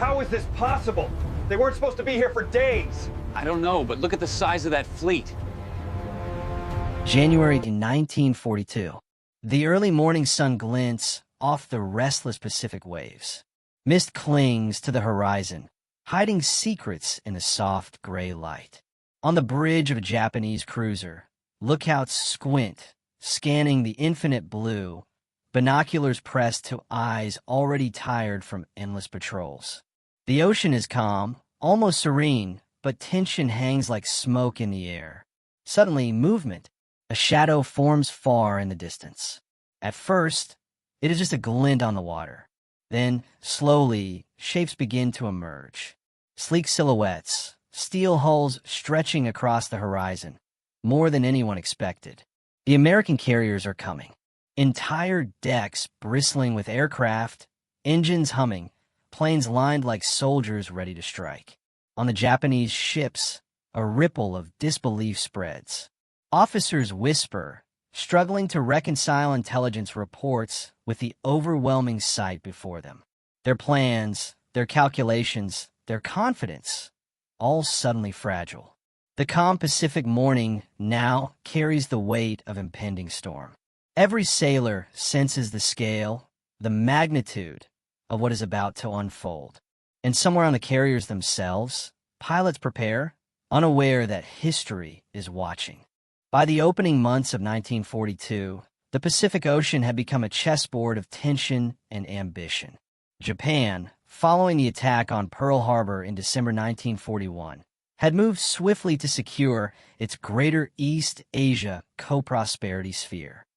How is this possible? They weren't supposed to be here for days. I don't know, but look at the size of that fleet. January 1942. The early morning sun glints off the restless Pacific waves. Mist clings to the horizon, hiding secrets in the soft gray light. On the bridge of a Japanese cruiser, lookouts squint, scanning the infinite blue, binoculars pressed to eyes already tired from endless patrols. The ocean is calm, almost serene, but tension hangs like smoke in the air. Suddenly, movement. A shadow forms far in the distance. At first, it is just a glint on the water. Then, slowly, shapes begin to emerge. Sleek silhouettes, steel hulls stretching across the horizon, more than anyone expected. The American carriers are coming. Entire decks bristling with aircraft, engines humming, planes lined like soldiers ready to strike. On the Japanese ships, a ripple of disbelief spreads. Officers whisper, struggling to reconcile intelligence reports with the overwhelming sight before them. Their plans, their calculations, their confidence, all suddenly fragile. The calm Pacific morning now carries the weight of impending storm. Every sailor senses the scale, the magnitude of what is about to unfold. And somewhere on the carriers themselves, pilots prepare, unaware that history is watching. By the opening months of 1942, the Pacific Ocean had become a chessboard of tension and ambition. Japan, following the attack on Pearl Harbor in December 1941, had moved swiftly to secure its Greater East Asia co-prosperity sphere.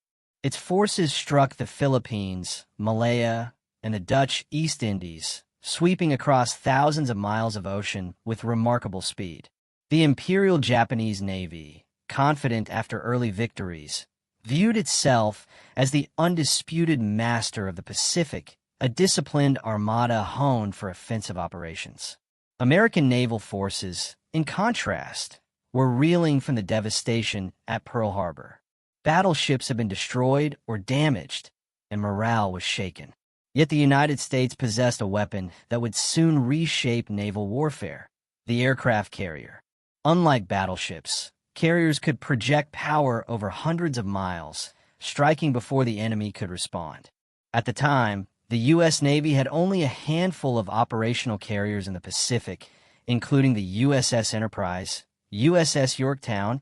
Its forces struck the Philippines, Malaya, and the Dutch East Indies, sweeping across thousands of miles of ocean with remarkable speed. The Imperial Japanese Navy, confident after early victories, viewed itself as the undisputed master of the Pacific, a disciplined armada honed for offensive operations. American naval forces, in contrast, were reeling from the devastation at Pearl Harbor. Battleships had been destroyed or damaged, and morale was shaken. Yet the United States possessed a weapon that would soon reshape naval warfare: the aircraft carrier. Unlike battleships, carriers could project power over hundreds of miles, striking before the enemy could respond. At the time, the U.S. Navy had only a handful of operational carriers in the Pacific, including the USS Enterprise, USS Yorktown,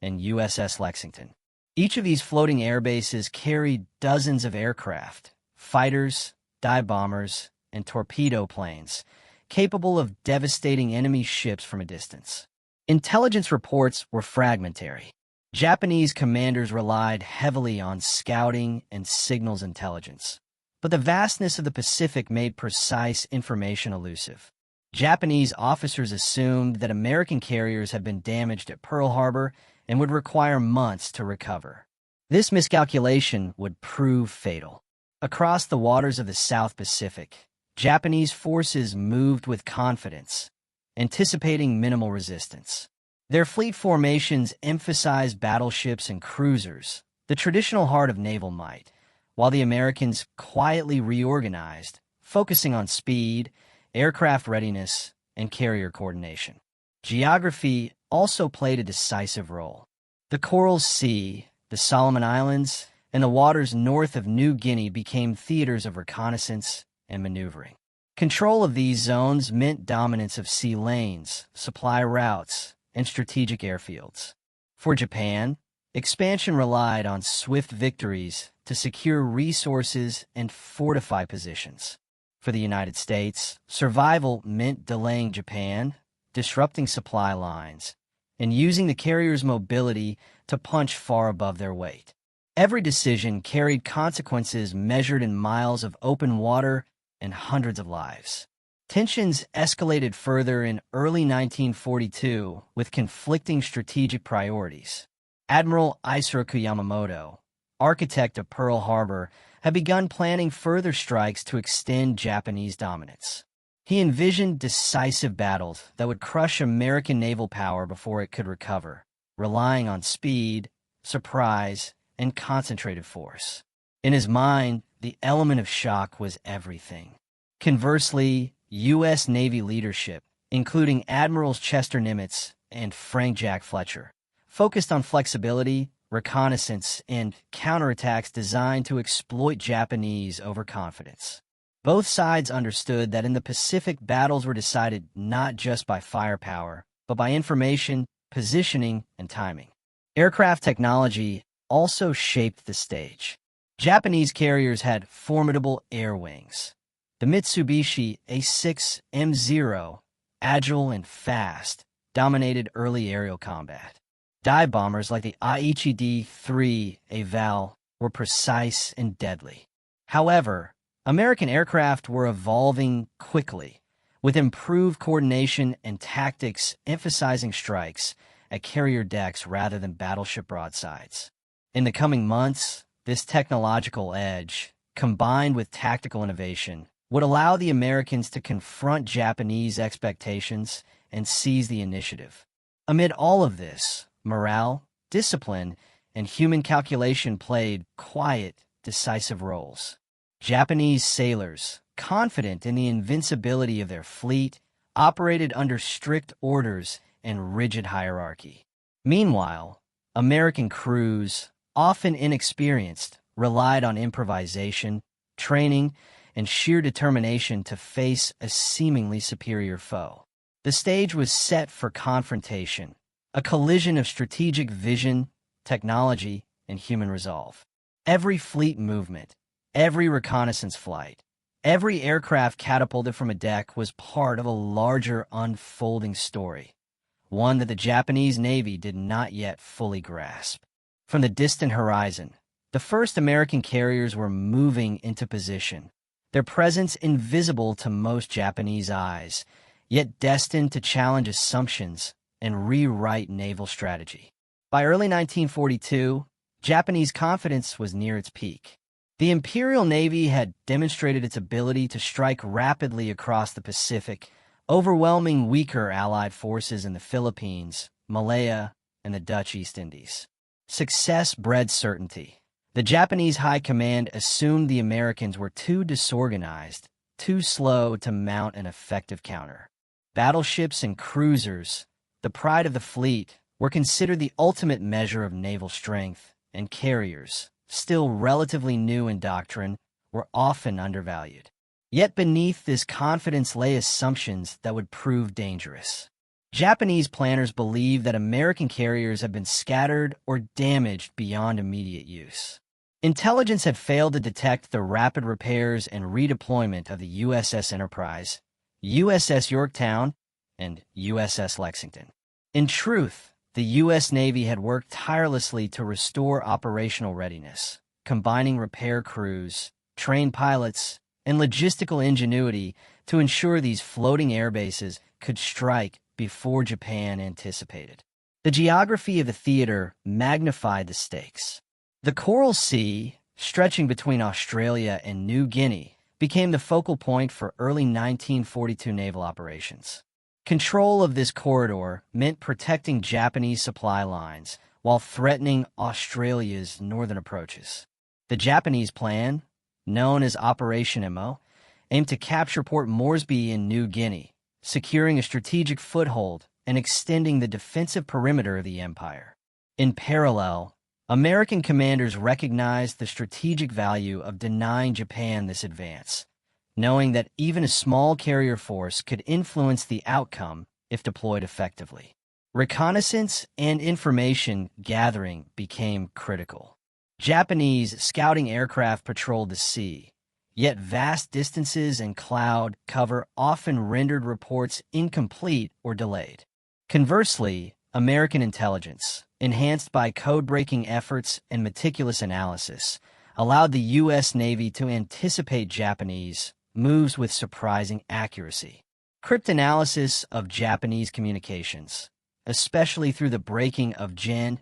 and USS Lexington. Each of these floating air bases carried dozens of aircraft, fighters, dive bombers, and torpedo planes, capable of devastating enemy ships from a distance. Intelligence reports were fragmentary. Japanese commanders relied heavily on scouting and signals intelligence, but the vastness of the Pacific made precise information elusive. Japanese officers assumed that American carriers had been damaged at Pearl Harbor and would require months to recover. This miscalculation would prove fatal. Across the waters of the South Pacific, Japanese forces moved with confidence, anticipating minimal resistance. Their fleet formations emphasized battleships and cruisers, the traditional heart of naval might, while the Americans quietly reorganized, focusing on speed, aircraft readiness, and carrier coordination. Geography also played a decisive role. The Coral Sea, the Solomon Islands, and the waters north of New Guinea became theaters of reconnaissance and maneuvering. Control of these zones meant dominance of sea lanes, supply routes, and strategic airfields. For Japan, expansion relied on swift victories to secure resources and fortify positions. For the United States, survival meant delaying Japan, disrupting supply lines, and using the carriers' mobility to punch far above their weight. Every decision carried consequences measured in miles of open water and hundreds of lives. Tensions escalated further in early 1942 with conflicting strategic priorities. Admiral Isoroku Yamamoto, architect of Pearl Harbor, had begun planning further strikes to extend Japanese dominance. He envisioned decisive battles that would crush American naval power before it could recover, relying on speed, surprise, and concentrated force. In his mind, the element of shock was everything. Conversely, U.S. Navy leadership, including Admirals Chester Nimitz and Frank Jack Fletcher, focused on flexibility, reconnaissance, and counterattacks designed to exploit Japanese overconfidence. Both sides understood that in the Pacific, battles were decided not just by firepower, but by information, positioning, and timing. Aircraft technology also shaped the stage. Japanese carriers had formidable air wings. The Mitsubishi A6M0, agile and fast, dominated early aerial combat. Dive bombers like the Aichi D-3 Naval were precise and deadly. However, American aircraft were evolving quickly, with improved coordination and tactics emphasizing strikes at carrier decks rather than battleship broadsides. In the coming months, this technological edge, combined with tactical innovation, would allow the Americans to confront Japanese expectations and seize the initiative. Amid all of this, morale, discipline, and human calculation played quiet, decisive roles. Japanese sailors, confident in the invincibility of their fleet, operated under strict orders and rigid hierarchy. Meanwhile, American crews, often inexperienced, relied on improvisation, training, and sheer determination to face a seemingly superior foe. The stage was set for confrontation, a collision of strategic vision, technology, and human resolve. Every fleet movement, every reconnaissance flight, every aircraft catapulted from a deck was part of a larger unfolding story, one that the Japanese Navy did not yet fully grasp. From the distant horizon, the first American carriers were moving into position, their presence invisible to most Japanese eyes, yet destined to challenge assumptions and rewrite naval strategy. By early 1942, Japanese confidence was near its peak. The Imperial Navy had demonstrated its ability to strike rapidly across the Pacific, overwhelming weaker Allied forces in the Philippines, Malaya, and the Dutch East Indies. Success bred certainty. The Japanese High Command assumed the Americans were too disorganized, too slow to mount an effective counter. Battleships and cruisers, the pride of the fleet, were considered the ultimate measure of naval strength, and carriers, still relatively new in doctrine, were often undervalued. Yet beneath this confidence lay assumptions that would prove dangerous. Japanese planners believed that American carriers had been scattered or damaged beyond immediate use. Intelligence had failed to detect the rapid repairs and redeployment of the USS Enterprise, USS Yorktown, and USS Lexington. In truth, the U.S. Navy had worked tirelessly to restore operational readiness, combining repair crews, trained pilots, and logistical ingenuity to ensure these floating air bases could strike before Japan anticipated. The geography of the theater magnified the stakes. The Coral Sea, stretching between Australia and New Guinea, became the focal point for early 1942 naval operations. Control of this corridor meant protecting Japanese supply lines while threatening Australia's northern approaches. The Japanese plan, known as Operation Mo, aimed to capture Port Moresby in New Guinea, securing a strategic foothold and extending the defensive perimeter of the empire. In parallel, American commanders recognized the strategic value of denying Japan this advance, knowing that even a small carrier force could influence the outcome if deployed effectively. Reconnaissance and information gathering became critical. Japanese scouting aircraft patrolled the sea, yet vast distances and cloud cover often rendered reports incomplete or delayed. Conversely, American intelligence, enhanced by code-breaking efforts and meticulous analysis, allowed the U.S. Navy to anticipate Japanese moves with surprising accuracy. Cryptanalysis of Japanese communications, especially through the breaking of Gen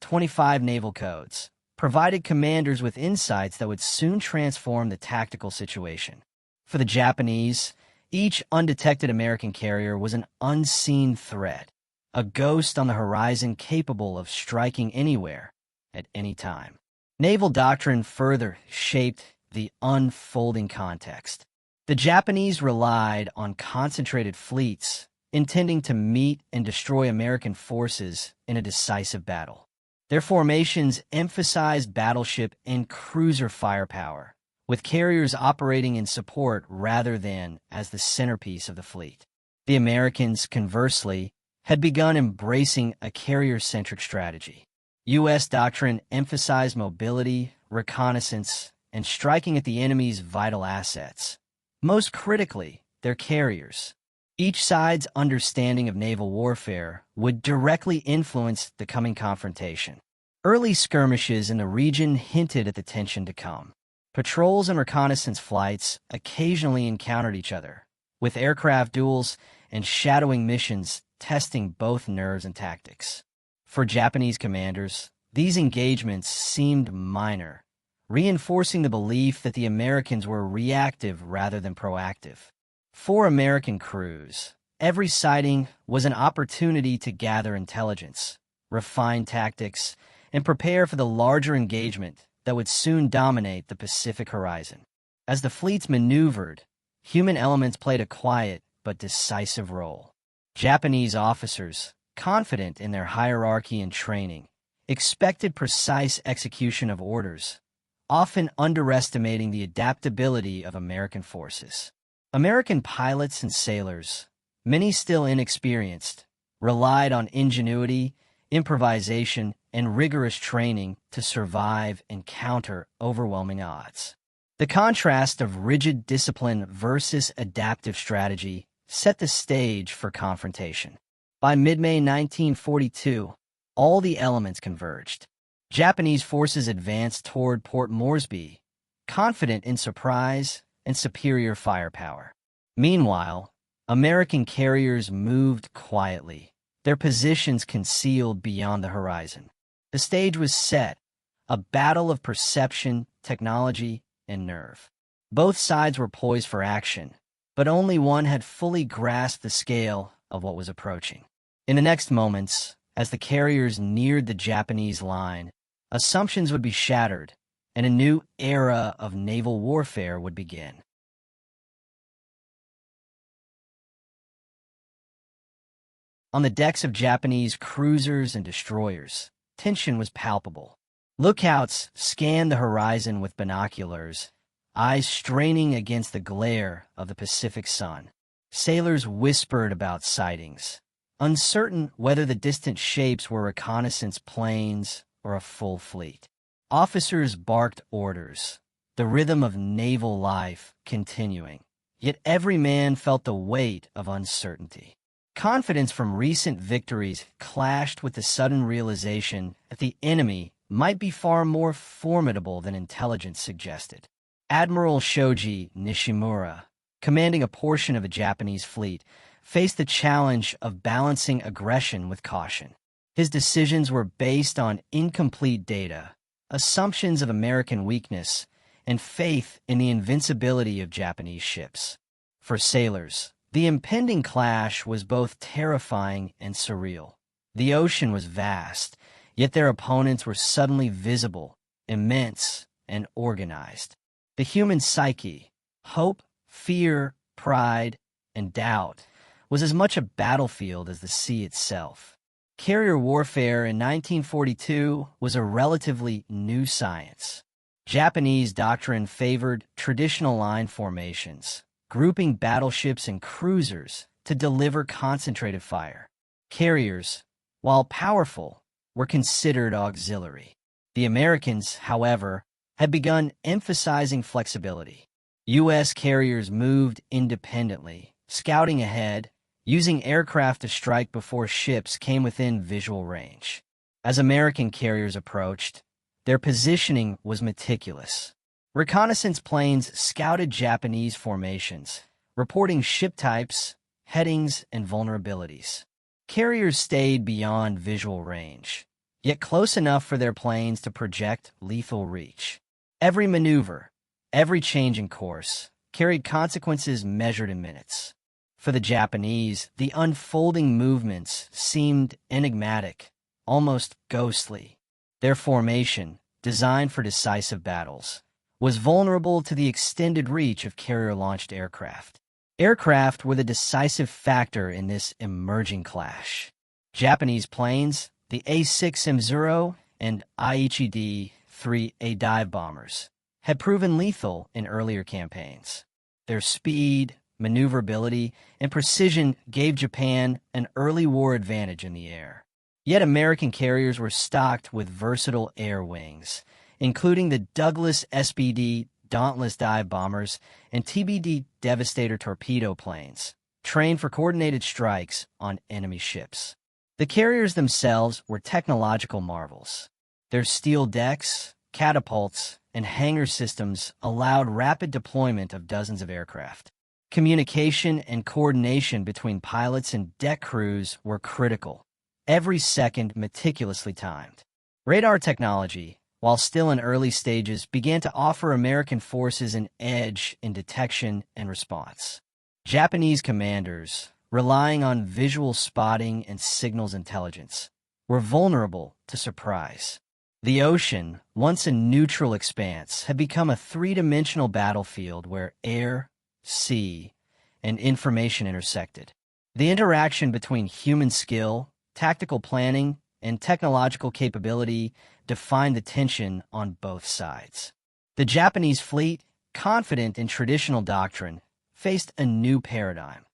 25 naval codes, provided commanders with insights that would soon transform the tactical situation. For the Japanese, each undetected American carrier was an unseen threat, a ghost on the horizon capable of striking anywhere, at any time. Naval doctrine further shaped the unfolding context. The Japanese relied on concentrated fleets, intending to meet and destroy American forces in a decisive battle. Their formations emphasized battleship and cruiser firepower, with carriers operating in support rather than as the centerpiece of the fleet. The Americans, conversely, had begun embracing a carrier-centric strategy. U.S. doctrine emphasized mobility, reconnaissance, and striking at the enemy's vital assets. Most critically, their carriers. Each side's understanding of naval warfare would directly influence the coming confrontation. Early skirmishes in the region hinted at the tension to come. Patrols and reconnaissance flights occasionally encountered each other, with aircraft duels and shadowing missions testing both nerves and tactics. For Japanese commanders, these engagements seemed minor, reinforcing the belief that the Americans were reactive rather than proactive. For American crews, every sighting was an opportunity to gather intelligence, refine tactics, and prepare for the larger engagement that would soon dominate the Pacific horizon. As the fleets maneuvered, human elements played a quiet but decisive role. Japanese officers, confident in their hierarchy and training, expected precise execution of orders, often underestimating the adaptability of American forces. American pilots and sailors, many still inexperienced, relied on ingenuity, improvisation, and rigorous training to survive and counter overwhelming odds. The contrast of rigid discipline versus adaptive strategy set the stage for confrontation. By mid-May 1942, all the elements converged. Japanese forces advanced toward Port Moresby, confident in surprise and superior firepower. Meanwhile, American carriers moved quietly, their positions concealed beyond the horizon. The stage was set, a battle of perception, technology, and nerve. Both sides were poised for action, but only one had fully grasped the scale of what was approaching. In the next moments, as the carriers neared the Japanese line, assumptions would be shattered, and a new era of naval warfare would begin. On the decks of Japanese cruisers and destroyers, tension was palpable. Lookouts scanned the horizon with binoculars, eyes straining against the glare of the Pacific sun. Sailors whispered about sightings, uncertain whether the distant shapes were reconnaissance planes or a full fleet. Officers barked orders, the rhythm of naval life continuing, yet every man felt the weight of uncertainty. Confidence from recent victories clashed with the sudden realization that the enemy might be far more formidable than intelligence suggested. Admiral Shoji Nishimura, commanding a portion of the Japanese fleet, faced the challenge of balancing aggression with caution. His decisions were based on incomplete data, assumptions of American weakness, and faith in the invincibility of Japanese ships. For sailors, the impending clash was both terrifying and surreal. The ocean was vast, yet their opponents were suddenly visible, immense, and organized. The human psyche, hope, fear, pride, and doubt, was as much a battlefield as the sea itself. Carrier warfare in 1942 was a relatively new science. Japanese doctrine favored traditional line formations, grouping battleships and cruisers to deliver concentrated fire. Carriers, while powerful, were considered auxiliary. The Americans, however, had begun emphasizing flexibility. U.S. carriers moved independently, scouting ahead, using aircraft to strike before ships came within visual range. As American carriers approached, their positioning was meticulous. Reconnaissance planes scouted Japanese formations, reporting ship types, headings, and vulnerabilities. Carriers stayed beyond visual range, yet close enough for their planes to project lethal reach. Every maneuver, every change in course, carried consequences measured in minutes. For the Japanese, the unfolding movements seemed enigmatic, almost ghostly. Their formation, designed for decisive battles, was vulnerable to the extended reach of carrier-launched aircraft. Aircraft were the decisive factor in this emerging clash. Japanese planes, the A6M0 and Aichi-D-3A dive bombers, had proven lethal in earlier campaigns. Their speed, maneuverability, and precision gave Japan an early war advantage in the air. Yet American carriers were stocked with versatile air wings, including the Douglas SBD Dauntless dive bombers and TBD Devastator torpedo planes, trained for coordinated strikes on enemy ships. The carriers themselves were technological marvels. Their steel decks, catapults, and hangar systems allowed rapid deployment of dozens of aircraft. Communication and coordination between pilots and deck crews were critical, every second meticulously timed. Radar technology, while still in early stages, began to offer American forces an edge in detection and response. Japanese commanders, relying on visual spotting and signals intelligence, were vulnerable to surprise. The ocean, once a neutral expanse, had become a three-dimensional battlefield where air, sea, and information intersected. The interaction between human skill, tactical planning, and technological capability defined the tension on both sides. The Japanese fleet, confident in traditional doctrine, faced a new paradigm.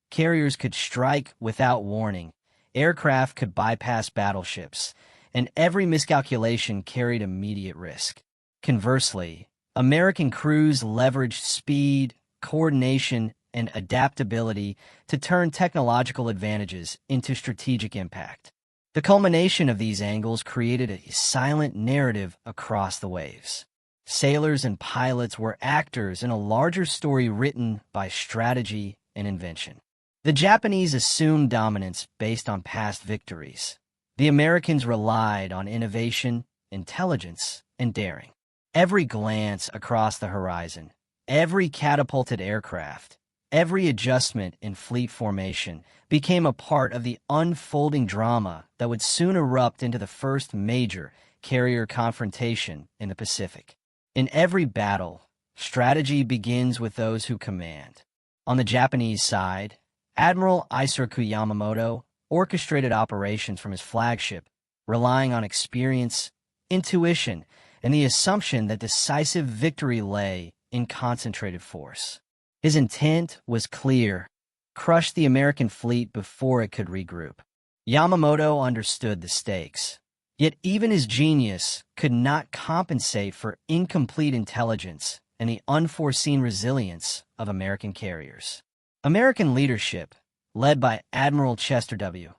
Carriers could strike without warning, aircraft could bypass battleships, and every miscalculation carried immediate risk. Conversely, American crews leveraged speed, coordination, and adaptability to turn technological advantages into strategic impact. The culmination of these angles created a silent narrative across the waves. Sailors and pilots were actors in a larger story written by strategy and invention. The Japanese assumed dominance based on past victories. The Americans relied on innovation, intelligence, and daring. Every glance across the horizon, every catapulted aircraft, every adjustment in fleet formation became a part of the unfolding drama that would soon erupt into the first major carrier confrontation in the Pacific. In every battle, strategy begins with those who command. On the Japanese side, Admiral Isoroku Yamamoto orchestrated operations from his flagship, relying on experience, intuition, and the assumption that decisive victory lay in concentrated force. His intent was clear: crush the American fleet before it could regroup. Yamamoto understood the stakes. Yet even his genius could not compensate for incomplete intelligence and the unforeseen resilience of American carriers. American leadership, led by Admiral Chester W.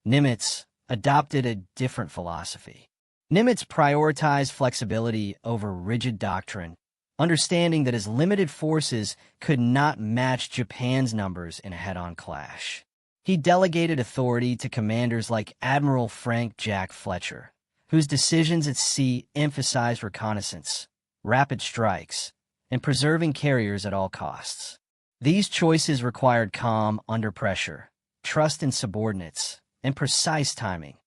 Nimitz, adopted a different philosophy. Nimitz prioritized flexibility over rigid doctrine, understanding that his limited forces could not match Japan's numbers in a head-on clash. He delegated authority to commanders like Admiral Frank Jack Fletcher, whose decisions at sea emphasized reconnaissance, rapid strikes, and preserving carriers at all costs. These choices required calm under pressure, trust in subordinates, and precise timing,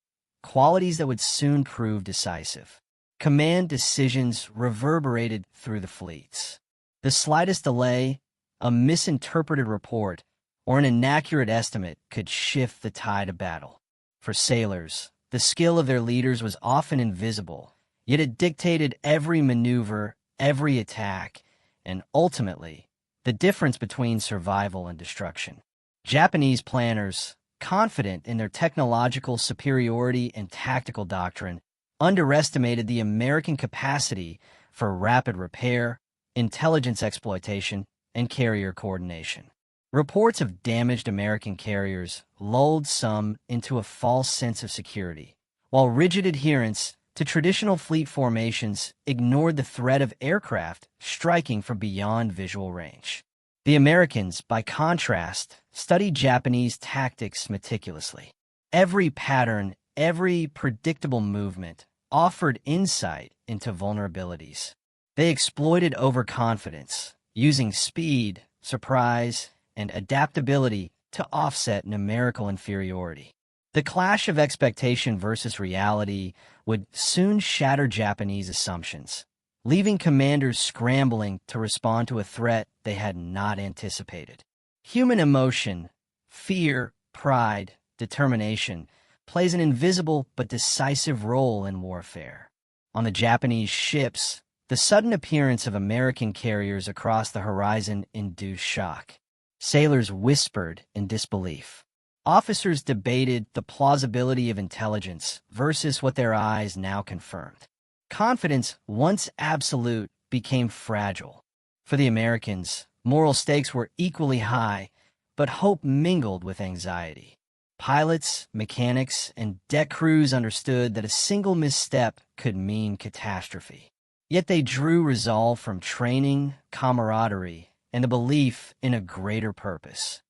qualities that would soon prove decisive. Command decisions reverberated through the fleets. The slightest delay, a misinterpreted report, or an inaccurate estimate could shift the tide of battle. For sailors, the skill of their leaders was often invisible, yet it dictated every maneuver, every attack, and ultimately, the difference between survival and destruction. Japanese planners, confident in their technological superiority and tactical doctrine, underestimated the American capacity for rapid repair, intelligence exploitation, and carrier coordination. Reports of damaged American carriers lulled some into a false sense of security, while rigid adherence to traditional fleet formations ignored the threat of aircraft striking from beyond visual range. The Americans, by contrast, studied Japanese tactics meticulously. Every pattern, every predictable movement offered insight into vulnerabilities. They exploited overconfidence, using speed, surprise, and adaptability to offset numerical inferiority. The clash of expectation versus reality would soon shatter Japanese assumptions. leaving commanders scrambling to respond to a threat they had not anticipated. Human emotion, fear, pride, determination, plays an invisible but decisive role in warfare. On the Japanese ships, the sudden appearance of American carriers across the horizon induced shock. Sailors whispered in disbelief. Officers debated the plausibility of intelligence versus what their eyes now confirmed. Confidence, once absolute, became fragile. For the Americans, moral stakes were equally high, but hope mingled with anxiety. Pilots, mechanics, and deck crews understood that a single misstep could mean catastrophe. Yet they drew resolve from training, camaraderie, and the belief in a greater purpose: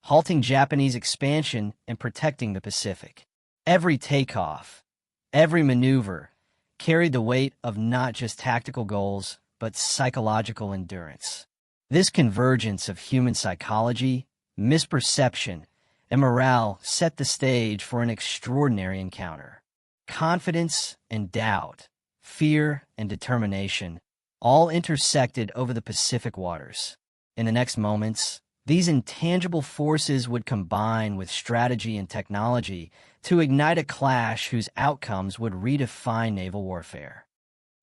halting Japanese expansion and protecting the Pacific. Every takeoff, every maneuver, carried the weight of not just tactical goals, but psychological endurance. This convergence of human psychology, misperception, and morale set the stage for an extraordinary encounter. Confidence and doubt, fear and determination, all intersected over the Pacific waters. In the next moments, these intangible forces would combine with strategy and technology to ignite a clash whose outcomes would redefine naval warfare.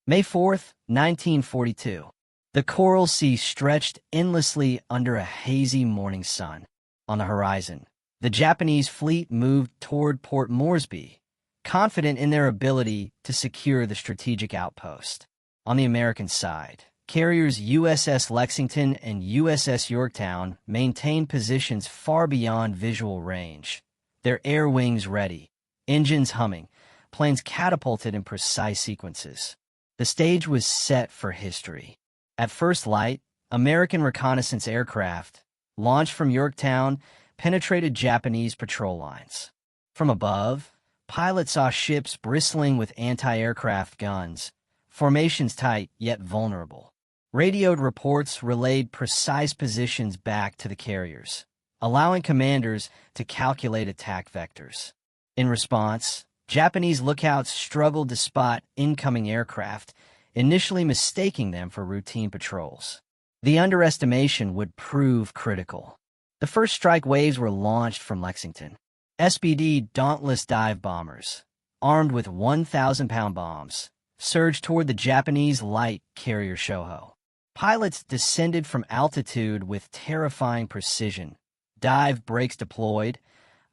May 4th, 1942. The Coral Sea stretched endlessly under a hazy morning sun. On the horizon, the Japanese fleet moved toward Port Moresby, confident in their ability to secure the strategic outpost. On the American side, carriers USS Lexington and USS Yorktown maintained positions far beyond visual range, their air wings ready, engines humming, planes catapulted in precise sequences. The stage was set for history. At first light, American reconnaissance aircraft, launched from Yorktown, penetrated Japanese patrol lines. From above, pilots saw ships bristling with anti-aircraft guns, formations tight yet vulnerable. Radioed reports relayed precise positions back to the carriers, allowing commanders to calculate attack vectors. In response, Japanese lookouts struggled to spot incoming aircraft, initially mistaking them for routine patrols. The underestimation would prove critical. The first strike waves were launched from Lexington. SBD Dauntless dive bombers, armed with 1,000-pound bombs, surged toward the Japanese light carrier Shoho. Pilots descended from altitude with terrifying precision, dive brakes deployed,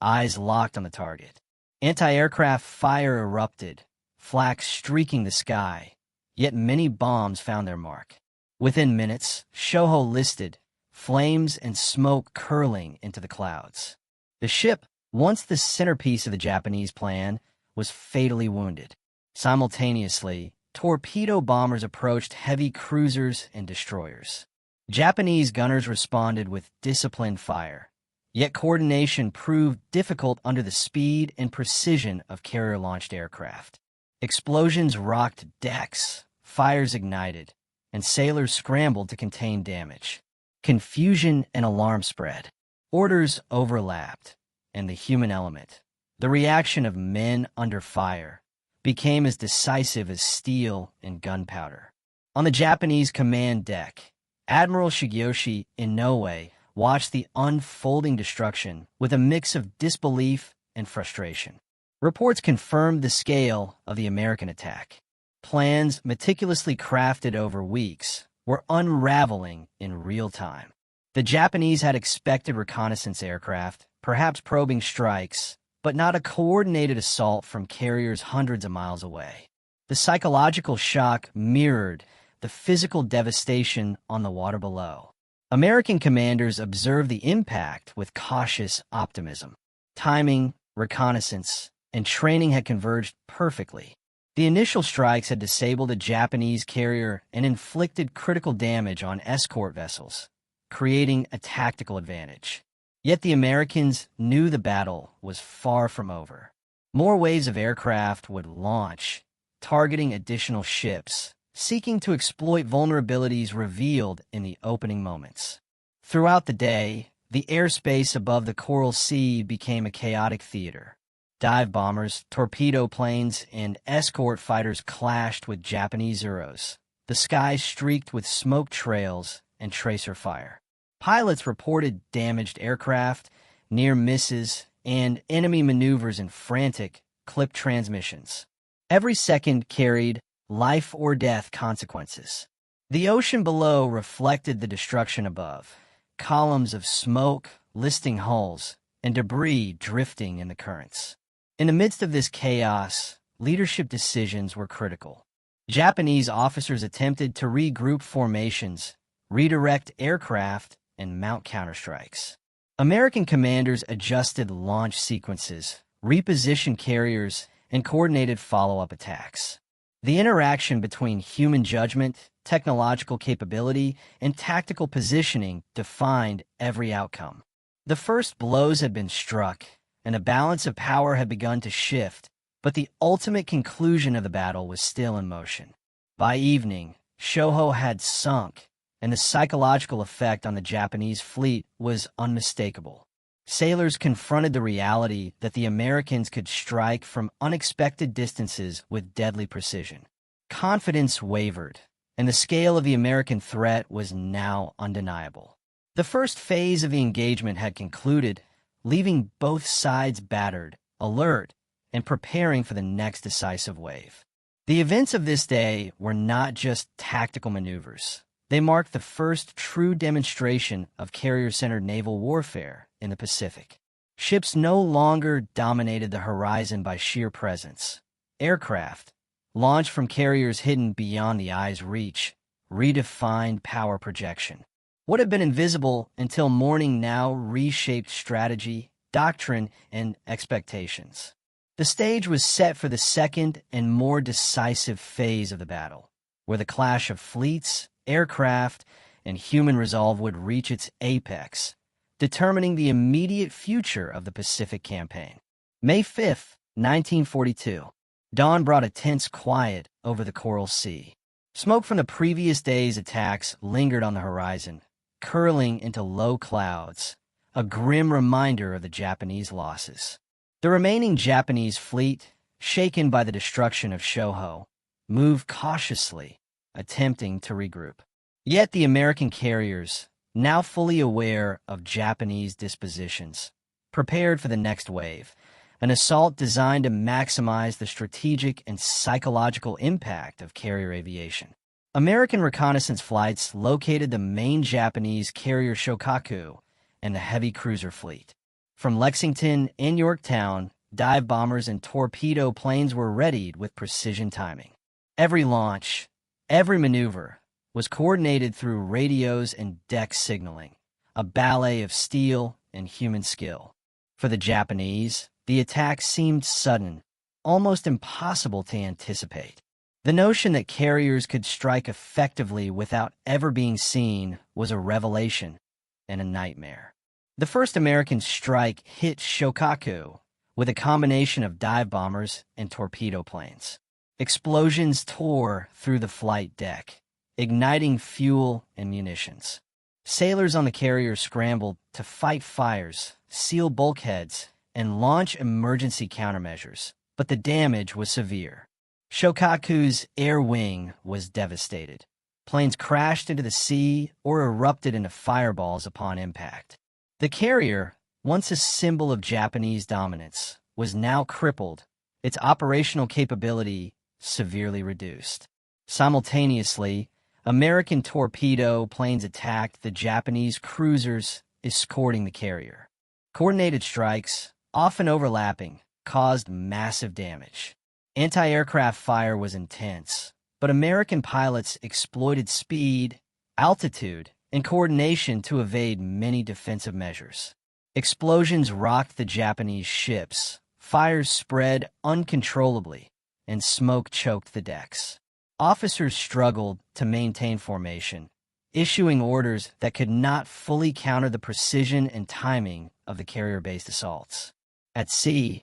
eyes locked on the target. Anti-aircraft fire erupted, flak streaking the sky, yet many bombs found their mark. Within minutes, Shoho listed, flames and smoke curling into the clouds. The ship, once the centerpiece of the Japanese plan, was fatally wounded. Simultaneously, torpedo bombers approached heavy cruisers and destroyers. Japanese gunners responded with disciplined fire, yet coordination proved difficult under the speed and precision of carrier-launched aircraft. Explosions rocked decks, fires ignited, and sailors scrambled to contain damage. Confusion and alarm spread. Orders overlapped, and the human element, the reaction of men under fire, became as decisive as steel and gunpowder. On the Japanese command deck, Admiral Shigeyoshi Inoue watched the unfolding destruction with a mix of disbelief and frustration. Reports confirmed the scale of the American attack. Plans meticulously crafted over weeks were unraveling in real time. The Japanese had expected reconnaissance aircraft, perhaps probing strikes, but not a coordinated assault from carriers hundreds of miles away. The psychological shock mirrored the physical devastation on the water below. American commanders observed the impact with cautious optimism. Timing, reconnaissance, and training had converged perfectly. The initial strikes had disabled a Japanese carrier and inflicted critical damage on escort vessels, creating a tactical advantage. Yet the Americans knew the battle was far from over. More waves of aircraft would launch, targeting additional ships, seeking to exploit vulnerabilities revealed in the opening moments. Throughout the day, the airspace above the Coral Sea became a chaotic theater. Dive bombers, torpedo planes, and escort fighters clashed with Japanese Zeros, the the sky streaked with smoke trails and tracer fire. Pilots reported damaged aircraft, near misses, and enemy maneuvers in frantic, clipped transmissions. Every second carried life-or-death consequences. The ocean below reflected the destruction above, columns of smoke listing hulls, and debris drifting in the currents. In the midst of this chaos, leadership decisions were critical. Japanese officers attempted to regroup formations, redirect aircraft, and mount counterstrikes. American commanders adjusted launch sequences, repositioned carriers, and coordinated follow-up attacks. The interaction between human judgment, technological capability, and tactical positioning defined every outcome. The first blows had been struck, and the balance of power had begun to shift, but the ultimate conclusion of the battle was still in motion. By evening, Shoho had sunk, and the psychological effect on the Japanese fleet was unmistakable. Sailors confronted the reality that the Americans could strike from unexpected distances with deadly precision. Confidence wavered, and the scale of the American threat was now undeniable. The first phase of the engagement had concluded, leaving both sides battered, alert, and preparing for the next decisive wave. The events of this day were not just tactical maneuvers. They marked the first true demonstration of carrier-centered naval warfare in the Pacific. Ships no longer dominated the horizon by sheer presence. Aircraft, launched from carriers hidden beyond the eye's reach, redefined power projection. What had been invisible until morning now reshaped strategy, doctrine, and expectations. The stage was set for the second and more decisive phase of the battle, where the clash of fleets, aircraft, and human resolve would reach its apex, determining the immediate future of the Pacific campaign. May 5, 1942. Dawn brought a tense quiet over the Coral Sea. Smoke from the previous day's attacks lingered on the horizon, curling into low clouds, a grim reminder of the Japanese losses. The remaining Japanese fleet, shaken by the destruction of Shoho, moved cautiously, attempting to regroup. Yet the American carriers, now fully aware of Japanese dispositions, prepared for the next wave, an assault designed to maximize the strategic and psychological impact of carrier aviation. American reconnaissance flights located the main Japanese carrier Shokaku and the heavy cruiser fleet. From Lexington and Yorktown, dive bombers and torpedo planes were readied with precision timing. Every launch, every maneuver, was coordinated through radios and deck signaling, a ballet of steel and human skill. For the Japanese, the attack seemed sudden, almost impossible to anticipate. The notion that carriers could strike effectively without ever being seen was a revelation and a nightmare. The first American strike hit Shokaku with a combination of dive bombers and torpedo planes. Explosions tore through the flight deck, igniting fuel and munitions. Sailors on the carrier scrambled to fight fires, seal bulkheads, and launch emergency countermeasures, but the damage was severe. Shokaku's air wing was devastated. Planes crashed into the sea or erupted into fireballs upon impact. The carrier, once a symbol of Japanese dominance, was now crippled, its operational capability severely reduced. Simultaneously, American torpedo planes attacked the Japanese cruisers escorting the carrier. Coordinated strikes, often overlapping, caused massive damage. Anti-aircraft fire was intense, but American pilots exploited speed, altitude, and coordination to evade many defensive measures. Explosions rocked the Japanese ships, fires spread uncontrollably, and smoke choked the decks. Officers struggled to maintain formation, issuing orders that could not fully counter the precision and timing of the carrier-based assaults. At sea,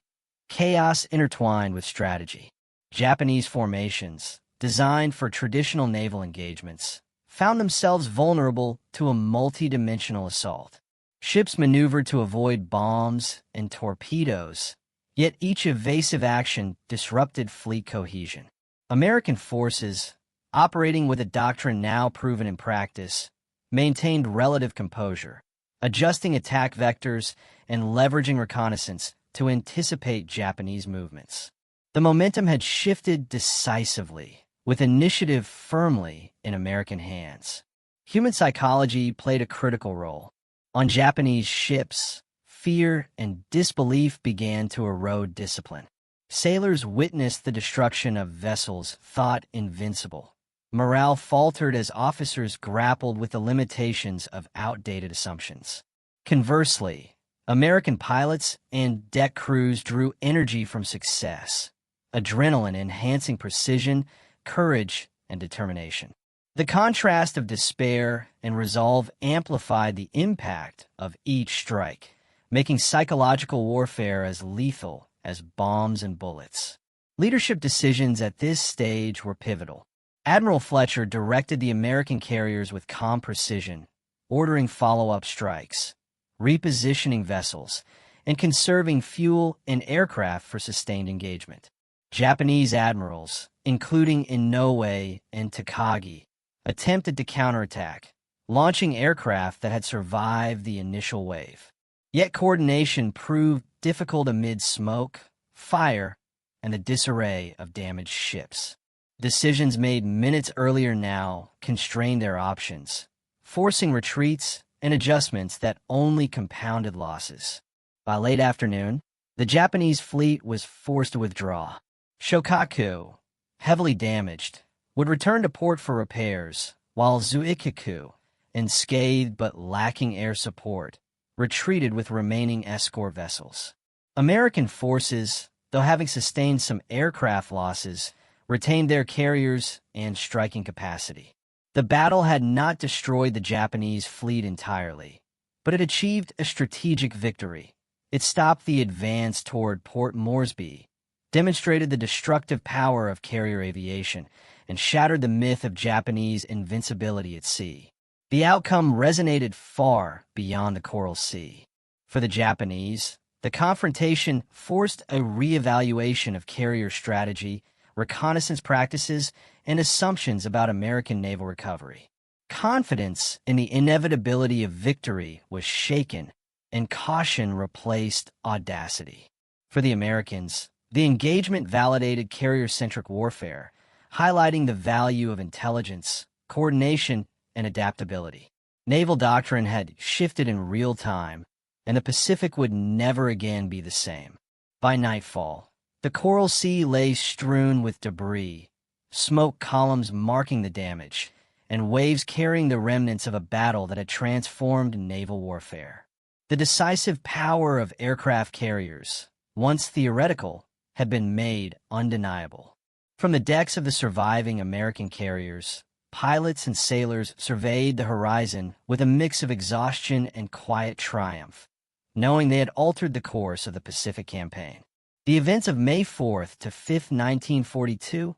chaos intertwined with strategy. Japanese formations, designed for traditional naval engagements, found themselves vulnerable to a multi-dimensional assault. Ships maneuvered to avoid bombs and torpedoes, yet each evasive action disrupted fleet cohesion. American forces, operating with a doctrine now proven in practice, maintained relative composure, adjusting attack vectors and leveraging reconnaissance to anticipate Japanese movements. The momentum had shifted decisively, with initiative firmly in American hands. Human psychology played a critical role. On Japanese ships, fear and disbelief began to erode discipline. Sailors witnessed the destruction of vessels thought invincible. Morale faltered as officers grappled with the limitations of outdated assumptions. Conversely, American pilots and deck crews drew energy from success, adrenaline enhancing precision, courage, and determination. The contrast of despair and resolve amplified the impact of each strike, making psychological warfare as lethal as bombs and bullets. Leadership decisions at this stage were pivotal. Admiral Fletcher directed the American carriers with calm precision, ordering follow-up strikes, repositioning vessels, and conserving fuel and aircraft for sustained engagement. Japanese admirals, including Inoue and Takagi, attempted to counterattack, launching aircraft that had survived the initial wave. Yet coordination proved difficult amid smoke, fire, and the disarray of damaged ships. Decisions made minutes earlier now constrained their options, forcing retreats and adjustments that only compounded losses. By late afternoon, the Japanese fleet was forced to withdraw. Shokaku, heavily damaged, would return to port for repairs, while Zuikaku, unscathed but lacking air support, retreated with remaining escort vessels. American forces, though having sustained some aircraft losses, retained their carriers and striking capacity. The battle had not destroyed the Japanese fleet entirely, but it achieved a strategic victory. It stopped the advance toward Port Moresby, demonstrated the destructive power of carrier aviation, and shattered the myth of Japanese invincibility at sea. The outcome resonated far beyond the Coral Sea. For the Japanese, the confrontation forced a reevaluation of carrier strategy, reconnaissance practices, and assumptions about American naval recovery. Confidence in the inevitability of victory was shaken, and caution replaced audacity. For the Americans, the engagement validated carrier-centric warfare, highlighting the value of intelligence, coordination, and adaptability. Naval doctrine had shifted in real time, and the Pacific would never again be the same. By nightfall, the Coral Sea lay strewn with debris, smoke columns marking the damage, and waves carrying the remnants of a battle that had transformed naval warfare. The decisive power of aircraft carriers, once theoretical, had been made undeniable. From the decks of the surviving American carriers, pilots and sailors surveyed the horizon with a mix of exhaustion and quiet triumph, knowing they had altered the course of the Pacific campaign. The events of May 4th to 5th, 1942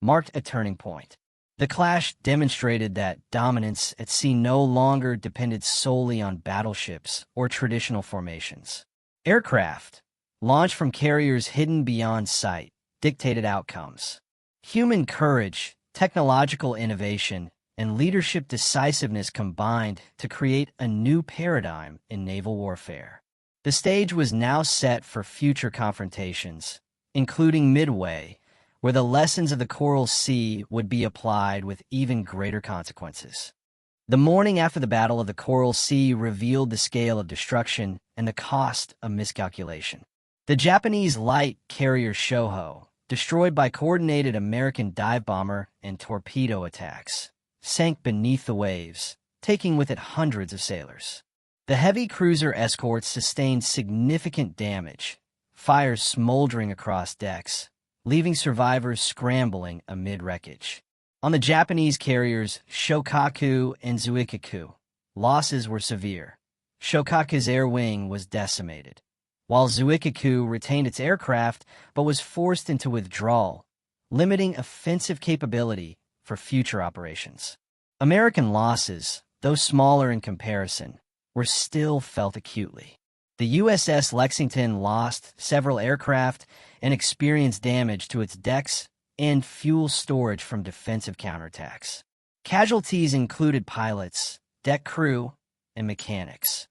marked a turning point. The clash demonstrated that dominance at sea no longer depended solely on battleships or traditional formations. Aircraft, launched from carriers hidden beyond sight, dictated outcomes. Human courage, technological innovation, and leadership decisiveness combined to create a new paradigm in naval warfare. The stage was now set for future confrontations, including Midway, where the lessons of the Coral Sea would be applied with even greater consequences. The morning after the Battle of the Coral Sea revealed the scale of destruction and the cost of miscalculation. The Japanese light carrier Shoho, destroyed by coordinated American dive bomber and torpedo attacks, sank beneath the waves, taking with it hundreds of sailors. The heavy cruiser escorts sustained significant damage, fires smoldering across decks, leaving survivors scrambling amid wreckage. On the Japanese carriers Shokaku and Zuikaku, losses were severe. Shokaku's air wing was decimated, while Zuikaku retained its aircraft but was forced into withdrawal, limiting offensive capability for future operations. American losses, though smaller in comparison, were still felt acutely. The USS Lexington lost several aircraft and experienced damage to its decks and fuel storage from defensive counterattacks. Casualties included pilots, deck crew, and mechanics,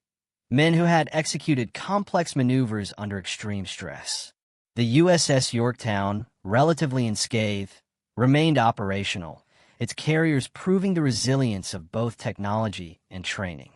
men who had executed complex maneuvers under extreme stress. The USS Yorktown, relatively unscathed, remained operational, its carriers proving the resilience of both technology and training.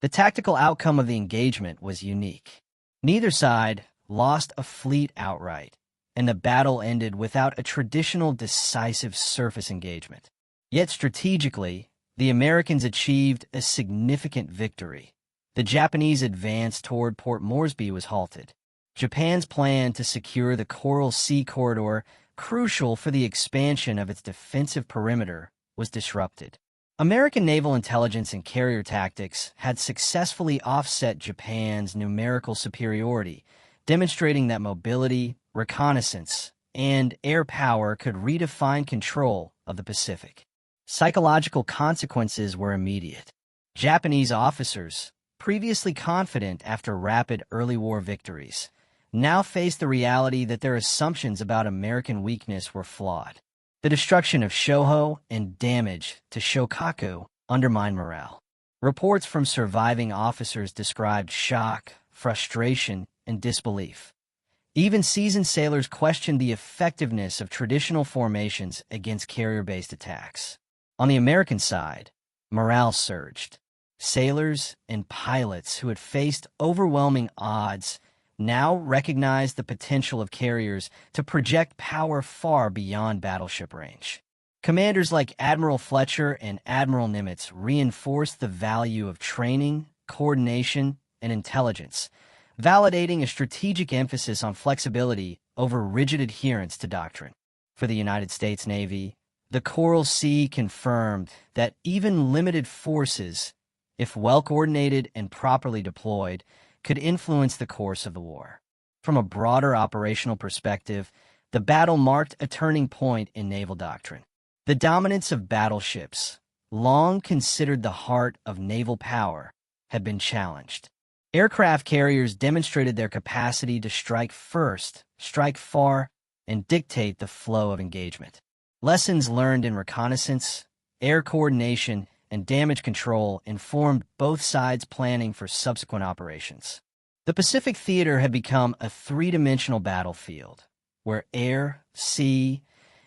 The tactical outcome of the engagement was unique. Neither side lost a fleet outright, and the battle ended without a traditional decisive surface engagement. Yet strategically, the Americans achieved a significant victory. The Japanese advance toward Port Moresby was halted. Japan's plan to secure the Coral Sea corridor, crucial for the expansion of its defensive perimeter, was disrupted. American naval intelligence and carrier tactics had successfully offset Japan's numerical superiority, demonstrating that mobility, reconnaissance, and air power could redefine control of the Pacific. Psychological consequences were immediate. Japanese officers, previously confident after rapid early war victories, now faced the reality that their assumptions about American weakness were flawed. The destruction of Shoho and damage to Shokaku undermined morale. Reports from surviving officers described shock, frustration, and disbelief. Even seasoned sailors questioned the effectiveness of traditional formations against carrier-based attacks. On the American side, morale surged. Sailors and pilots who had faced overwhelming odds now recognized the potential of carriers to project power far beyond battleship range. Commanders like Admiral Fletcher and Admiral Nimitz reinforced the value of training, coordination, and intelligence, validating a strategic emphasis on flexibility over rigid adherence to doctrine. For the United States Navy, the Coral Sea confirmed that even limited forces, if well-coordinated and properly deployed, could influence the course of the war. From a broader operational perspective, the battle marked a turning point in naval doctrine. The dominance of battleships, long considered the heart of naval power, had been challenged. Aircraft carriers demonstrated their capacity to strike first, strike far, and dictate the flow of engagement. Lessons learned in reconnaissance, air coordination, and damage control informed both sides' planning for subsequent operations. The Pacific theater had become a three-dimensional battlefield, where air, sea,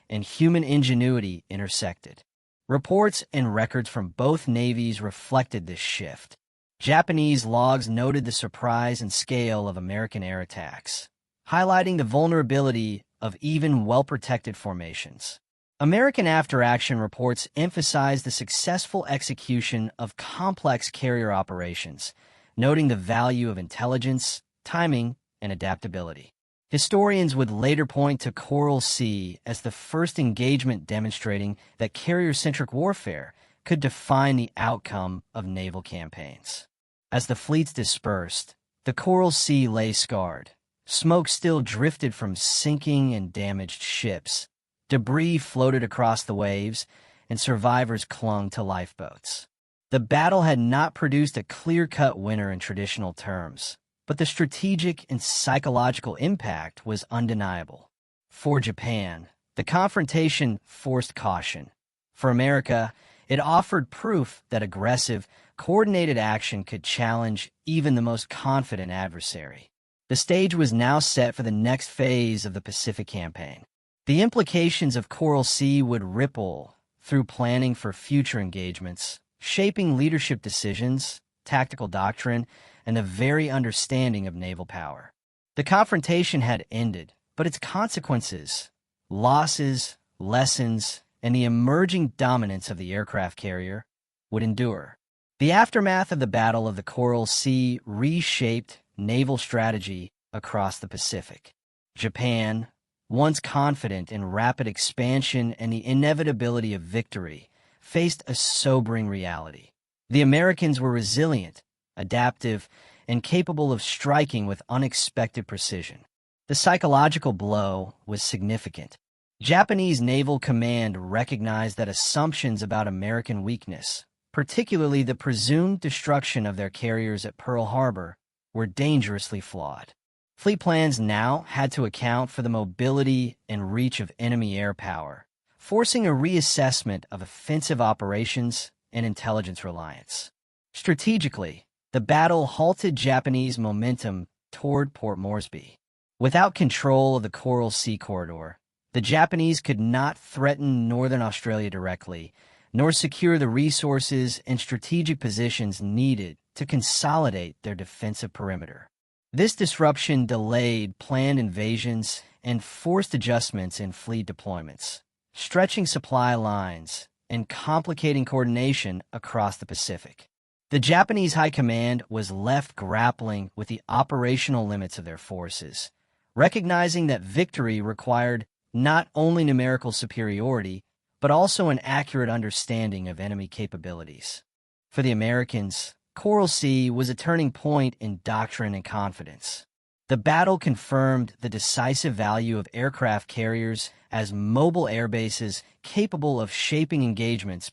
and human ingenuity intersected. Reports and records from both navies reflected this shift. Japanese logs noted the surprise and scale of American air attacks, highlighting the vulnerability of even well-protected formations. American after-action reports emphasized the successful execution of complex carrier operations, noting the value of intelligence, timing, and adaptability. Historians would later point to Coral Sea as the first engagement demonstrating that carrier-centric warfare could define the outcome of naval campaigns. As the fleets dispersed, the Coral Sea lay scarred. Smoke still drifted from sinking and damaged ships. Debris floated across the waves, and survivors clung to lifeboats. The battle had not produced a clear-cut winner in traditional terms, but the strategic and psychological impact was undeniable. For Japan, the confrontation forced caution. For America, it offered proof that aggressive, coordinated action could challenge even the most confident adversary. The stage was now set for the next phase of the Pacific campaign. The implications of Coral Sea would ripple through planning for future engagements, shaping leadership decisions, tactical doctrine, and the very understanding of naval power. The confrontation had ended, but its consequences, losses, lessons, and the emerging dominance of the aircraft carrier would endure. The aftermath of the Battle of the Coral Sea reshaped naval strategy across the Pacific. Japan, once confident in rapid expansion and the inevitability of victory, faced a sobering reality. The Americans were resilient, adaptive, and capable of striking with unexpected precision. The psychological blow was significant. Japanese naval command recognized that assumptions about American weakness, particularly the presumed destruction of their carriers at Pearl Harbor, were dangerously flawed. Fleet plans now had to account for the mobility and reach of enemy air power, forcing a reassessment of offensive operations and intelligence reliance. Strategically, the battle halted Japanese momentum toward Port Moresby. Without control of the Coral Sea corridor, the Japanese could not threaten northern Australia directly, nor secure the resources and strategic positions needed to consolidate their defensive perimeter. This disruption delayed planned invasions and forced adjustments in fleet deployments, stretching supply lines and complicating coordination across the Pacific. The Japanese High Command was left grappling with the operational limits of their forces, recognizing that victory required not only numerical superiority, but also an accurate understanding of enemy capabilities. For the Americans, Coral Sea was a turning point in doctrine and confidence. The battle confirmed the decisive value of aircraft carriers as mobile air bases capable of shaping engagements